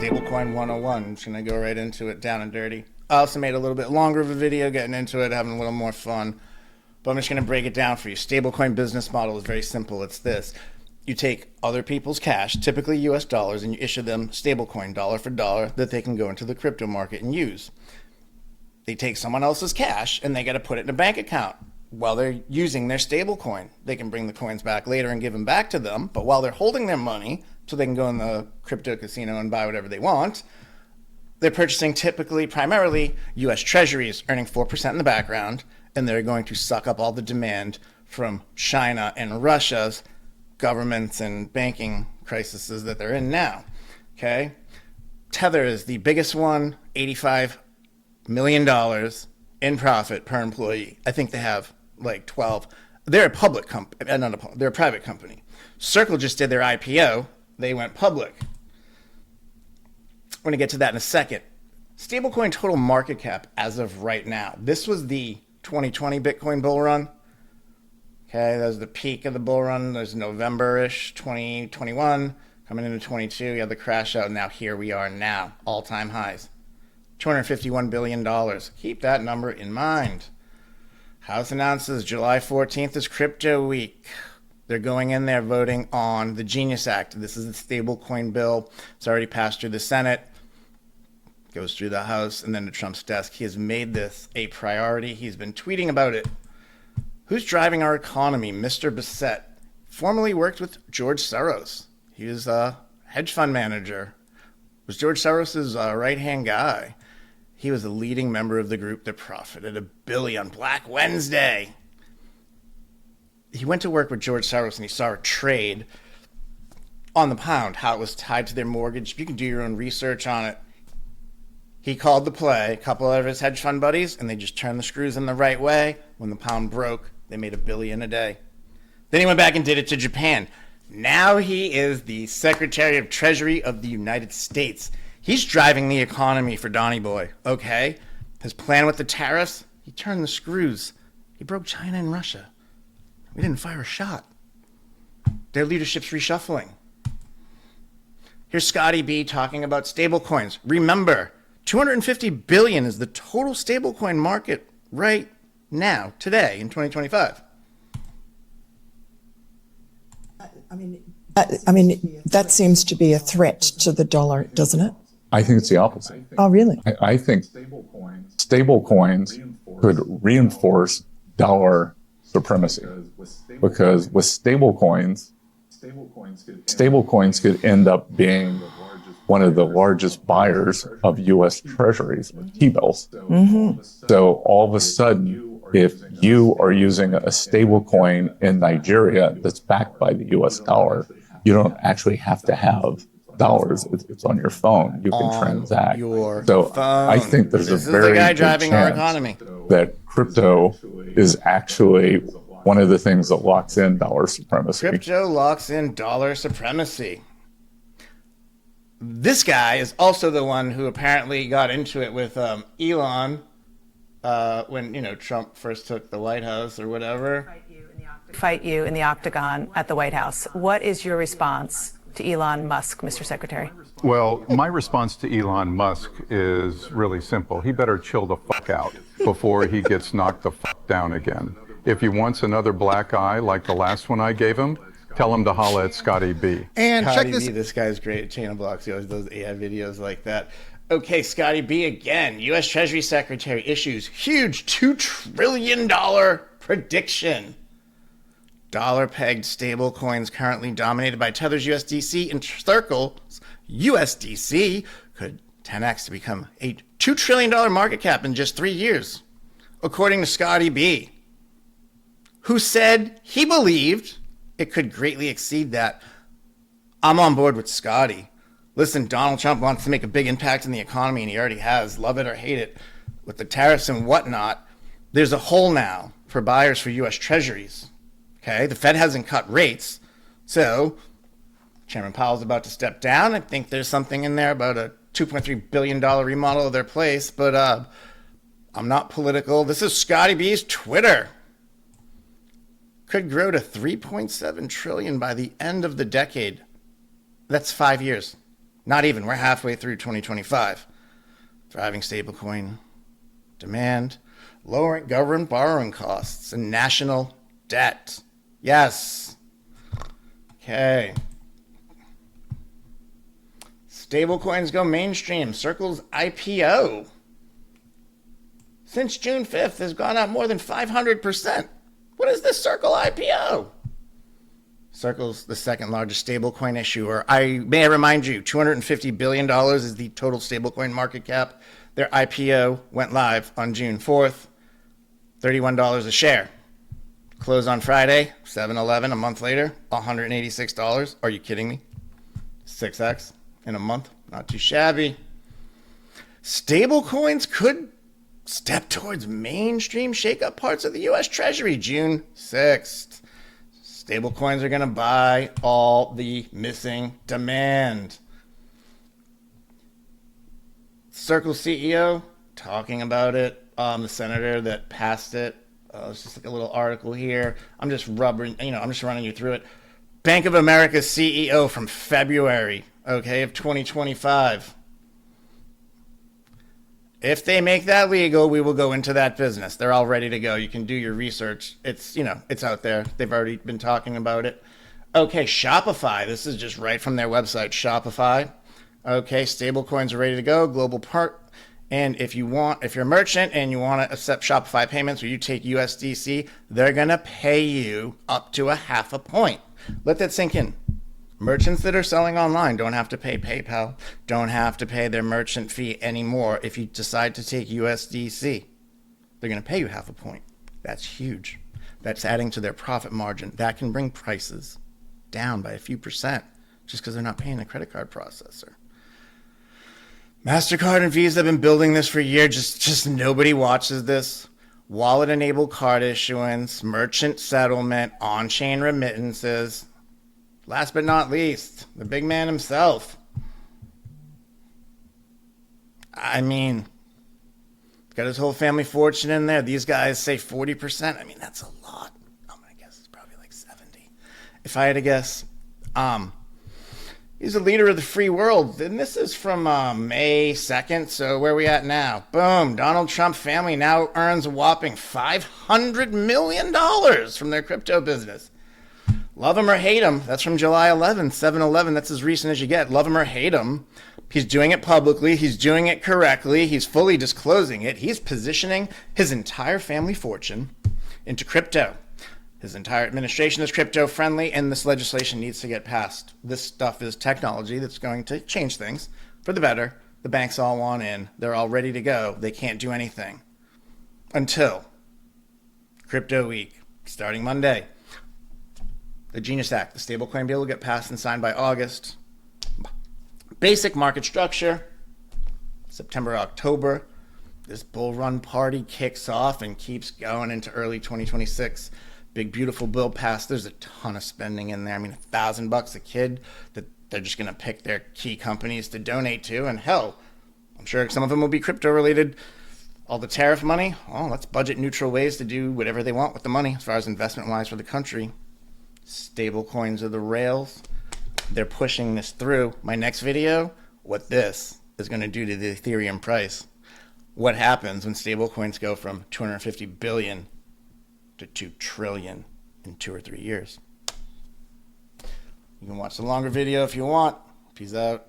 Stablecoin 101. I'm just going to go right into it, down and dirty. I also made a little bit longer of a video getting into it, having a little more fun. But I'm just going to break it down for you. Stablecoin business model is very simple. It's this. You take other people's cash, typically US dollars, and you issue them stablecoin dollar for dollar that they can go into the crypto market and use. They take someone else's cash and they got to put it in a bank account. While they're using their stablecoin, they can bring the coins back later and give them back to them. But while they're holding their money, so they can go in the crypto casino and buy whatever they want, they're purchasing typically, primarily, US treasuries, earning 4% in the background, and they're going to suck up all the demand from China and Russia's governments and banking crises that they're in now. Okay? Tether is the biggest one, $85 million in profit per employee. I think they have like 12. They're a public company, they're a private company. Circle just did their IPO. They went public. We're going to get to that in a second. Stablecoin total market cap as of right now. This was the 2020 Bitcoin bull run. Okay, that was the peak of the bull run. There's November-ish, 2021. Coming into 22, you had the crash out. Now here we are now, all-time highs. $251 billion. Keep that number in mind. House announces July 14th is crypto week. They're going in there voting on the Genius Act. This is the stablecoin bill. It's already passed through the Senate, goes through the House, and then to Trump's desk. He has made this a priority. He's been tweeting about it. Who's driving our economy? Mr. Bissett formerly worked with George Soros. He was a hedge fund manager. Was George Soros's right-hand guy. He was a leading member of the group that profited $1 billion on Black Wednesday. He went to work with George Soros and he saw a trade on the pound, how it was tied to their mortgage. You can do your own research on it. He called the play, a couple of his hedge fund buddies, and they just turned the screws in the right way. When the pound broke, they made $1 billion a day. Then he went back and did it to Japan. Now he is the Secretary of Treasury of the United States. He's driving the economy for Donny Boy, okay? His plan with the tariffs, he turned the screws. He broke China and Russia. We didn't fire a shot. Their leadership's reshuffling. Here's Scotty B talking about stablecoins. Remember, $250 billion is the total stablecoin market right now, today, in 2025. I mean, that seems to be a threat to the dollar, doesn't it? I think it's the opposite. Oh, really? I think stable coins could reinforce dollar supremacy, because with stable coins could end up being one of the largest buyers of U.S. treasuries with T-bills. Mm-hmm. So all of a sudden, if you are using a stable coin in Nigeria that's backed by the U.S. dollar, you don't actually have to have dollars. It's on your phone. You can transact. So I think there's a very good chance that crypto is actually one of the things that locks in dollar supremacy. Crypto locks in dollar supremacy. This guy is also the one who apparently got into it with Elon when Trump first took the White House or whatever. Fight you in the octagon at the White House. What is your response to Elon Musk, Mr. Secretary? Well, my response to Elon Musk is really simple. He better chill the fuck out before he gets knocked the fuck down again. If he wants another black eye like the last one I gave him, tell him to holla at Scotty B. And Scotty check this. This guy's great at Channel Blocks. He always does AI videos like that. Okay, Scotty B again. U.S. Treasury Secretary issues huge $2 trillion prediction. Dollar-pegged stable coins currently dominated by Tether's USDC and Circle's USDC could 10x to become a $2 trillion market cap in just 3 years, according to Scotty B, who said he believed it could greatly exceed that. I'm on board with Scotty. Listen, Donald Trump wants to make a big impact in the economy, and he already has, love it or hate it, with the tariffs and whatnot. There's a hole now for buyers for U.S. treasuries. Okay, the Fed hasn't cut rates, so Chairman Powell's about to step down. I think there's something in there about a $2.3 billion remodel of their place, but I'm not political. This is Scotty B's Twitter. Could grow to $3.7 trillion by the end of the decade. That's 5 years. Not even. We're halfway through 2025. Thriving stablecoin demand, lowering government borrowing costs, and national debt. Yes. Okay. Stablecoins go mainstream. Circle's IPO since June 5th has gone up more than 500%. What is this Circle IPO? Circle's the second largest stablecoin issuer. May I remind you, $250 billion is the total stablecoin market cap. Their IPO went live on June 4th, $31 a share. Close on Friday, 7-Eleven a month later, $186. Are you kidding me? 6x in a month. Not too shabby. Stablecoins could step towards mainstream shake-up parts of the U.S. Treasury, June 6th. Stablecoins are going to buy all the missing demand. Circle CEO talking about it. The senator that passed it. It's just like a little article here. I'm just running you through it. Bank of America CEO from February, of 2025. If they make that legal, we will go into that business. They're all ready to go. You can do your research. It's out there. They've already been talking about it. Okay, Shopify. This is just right from their website, Shopify. Okay, stablecoins are ready to go. Global part. And if you're a merchant and you want to accept Shopify payments or you take USDC, they're going to pay you up to 0.5 point. Let that sink in. Merchants that are selling online don't have to pay PayPal, don't have to pay their merchant fee anymore if you decide to take USDC. They're going to pay you 0.5 point. That's huge. That's adding to their profit margin. That can bring prices down by a few percent just because they're not paying the credit card processor. MasterCard and Visa have been building this for years. Just nobody watches this. Wallet-enabled card issuance, merchant settlement, on-chain remittances. Last but not least, the big man himself. I mean, got his whole family fortune in there. These guys say 40%. I mean, that's a lot. I'm going to guess it's probably like 70. If I had to guess. He's a leader of the free world. And this is from May 2nd. So where are we at now? Boom. Donald Trump family now earns a whopping $500 million from their crypto business. Love him or hate him. That's from July 11th, 7-Eleven. That's as recent as you get. Love him or hate him. He's doing it publicly. He's doing it correctly. He's fully disclosing it. He's positioning his entire family fortune into crypto. His entire administration is crypto friendly, and this legislation needs to get passed. This stuff is technology that's going to change things for the better. The banks all want in. They're all ready to go. They can't do anything until Crypto Week, starting Monday. The Genius Act, the stablecoin bill will get passed and signed by August. Basic market structure, September, October. This bull run party kicks off and keeps going into early 2026. Big, beautiful bill passed. There's a ton of spending in there. I mean, $1,000 a kid that they're just going to pick their key companies to donate to. And hell, I'm sure some of them will be crypto related. All the tariff money, that's budget neutral ways to do whatever they want with the money as far as investment wise for the country. Stable coins are the rails. They're pushing this through. My next video, what this is going to do to the Ethereum price. What happens when stable coins go from 250 billion to 2 trillion in 2 or 3 years. You can watch the longer video if you want. Peace out.